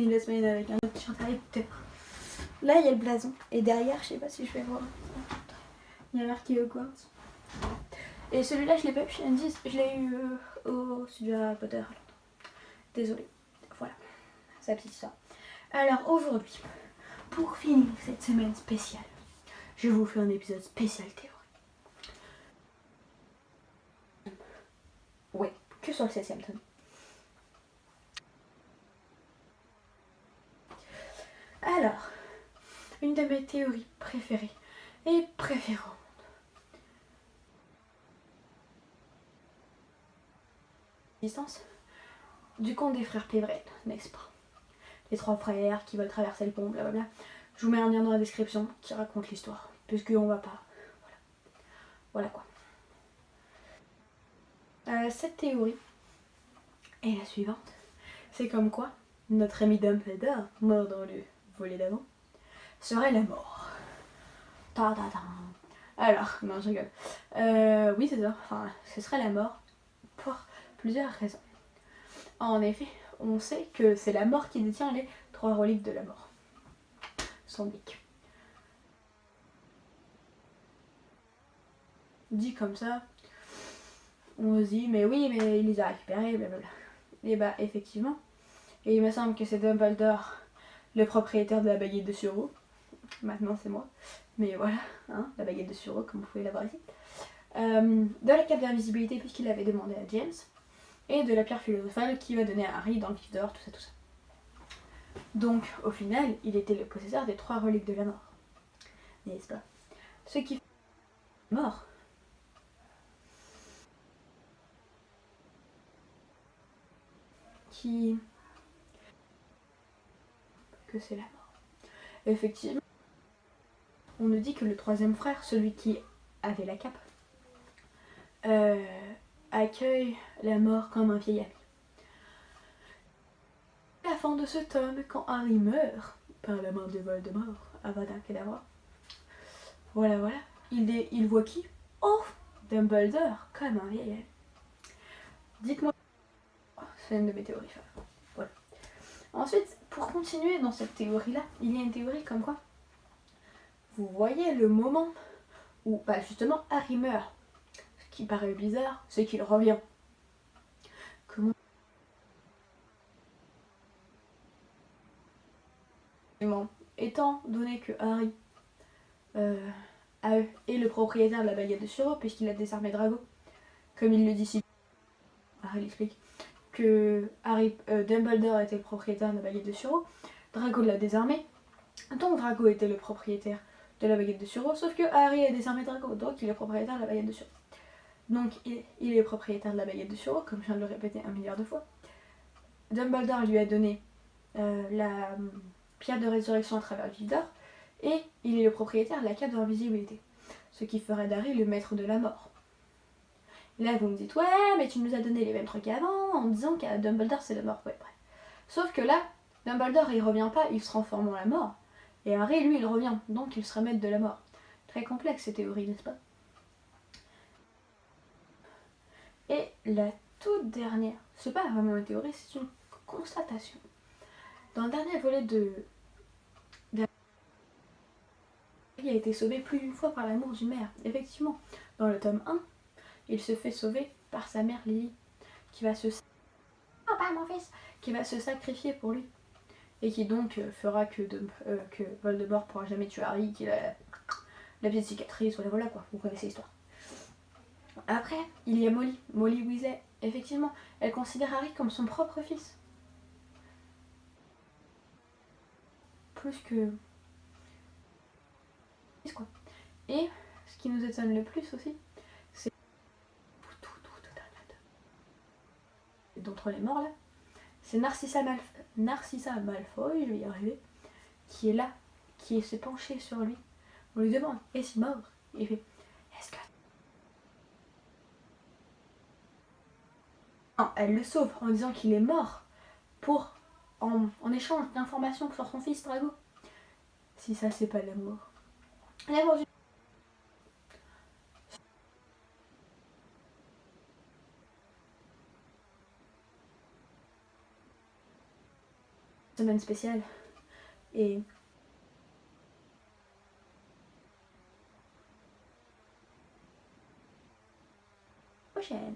fini la semaine avec un autre t-shirt Harry Potter. Là, il y a le blason. Et derrière, je sais pas si je vais voir. Il y a marqué Hogwarts. Et celui-là, je l'ai pas eu chez Andy's. Je l'ai eu au studio Harry Potter. Désolée. Voilà. Sa petite histoire. Alors, aujourd'hui, pour finir cette semaine spéciale, je vous fais un épisode spécial théorie. Ouais, que sur le 7ème tome. Alors, une de mes théories préférées et préférantes. Distance du conte des frères Pévrel, n'est-ce pas? Les 3 frères qui veulent traverser le pont, blablabla. Je vous mets un lien dans la description qui raconte l'histoire, puisqu'on va pas. Voilà quoi. Cette théorie est la suivante. C'est comme quoi notre ami Dumbledore, mort dans le volet d'avant, serait la mort. Ta ta ta. Alors, non, je rigole. Oui, c'est ça. Enfin, ce serait la mort pour plusieurs raisons. En effet, on sait que c'est la mort qui détient les 3 reliques de la mort. Son bic. Dit comme ça, on se dit, mais oui, mais il les a récupérés, blablabla. Et bah, effectivement. Et il me semble que c'est Dumbledore, le propriétaire de la baguette de Suro. Maintenant, c'est moi. Mais voilà, hein, la baguette de Suro, comme vous pouvez la voir ici. De la cape d'invisibilité, puisqu'il avait demandé à James. Et de la pierre philosophale qui va donner à Harry dans le livre d'or, tout ça, tout ça. Donc, au final, il était le possesseur des 3 reliques de la mort. N'est-ce pas? Ce qui fait mort. Qui... que c'est la mort. Effectivement, on nous dit que le 3e frère, celui qui avait la cape, accueille la mort comme un vieil ami. À la fin de ce tome, quand Harry meurt par la main de Voldemort, Avada Kedavra, voilà, il voit qui? Oh, Dumbledore, comme un vieil ami. Dites-moi, c'est une de mes théories. Voilà. Ensuite, pour continuer dans cette théorie-là, il y a une théorie comme quoi vous voyez le moment où, bah justement, Harry meurt. Ce qui paraît bizarre, c'est qu'il revient. Comment? Étant donné que Harry est le propriétaire de la baguette de Suro, puisqu'il a désarmé Drago, comme il le dit si Harry l'explique, que Dumbledore était le propriétaire de la baguette de Suro, Drago l'a désarmé, donc Drago était le propriétaire de la baguette de Suro, sauf que Harry a désarmé Drago, donc il est propriétaire de la baguette de Suro. Donc il est propriétaire de la baguette de Suro, comme je viens de le répéter 1 milliard de fois. Dumbledore lui a donné la pierre de résurrection à travers le vif d'or, et il est le propriétaire de la cape d'invisibilité, ce qui ferait d'Harry le maître de la mort. Et là vous me dites, ouais mais tu nous as donné les mêmes trucs avant, en disant qu'à Dumbledore c'est la mort, ouais bref. Sauf que là, Dumbledore il revient pas, il se transforme en la mort, et Harry lui il revient, donc il serait maître de la mort. Très complexe ces théories, n'est-ce pas? Et la toute dernière, c'est pas vraiment une théorie, c'est une constatation. Dans le dernier volet il a été sauvé plus d'une fois par l'amour d'une mère. Effectivement, dans le tome 1, il se fait sauver par sa mère Lily, qui va se... Oh, pas mon fils, qui va se sacrifier pour lui. Et qui donc fera que Voldemort pourra jamais tuer Harry, qu'il a la petite cicatrice, voilà quoi, vous connaissez l'histoire. Après, il y a Molly Weasley. Effectivement, elle considère Harry comme son propre fils. Plus que... quoi. Et ce qui nous étonne le plus aussi, c'est d'entre les morts là, c'est Narcissa Malfoy, je vais y arriver, qui est là, qui s'est penché sur lui. On lui demande, est-ce mort? Et il fait, est-ce que... Non, elle le sauve en disant qu'il est mort pour en échange d'informations sur son fils Drago. Si ça c'est pas l'amour. L'amour du... semaine spéciale. Et prochaine.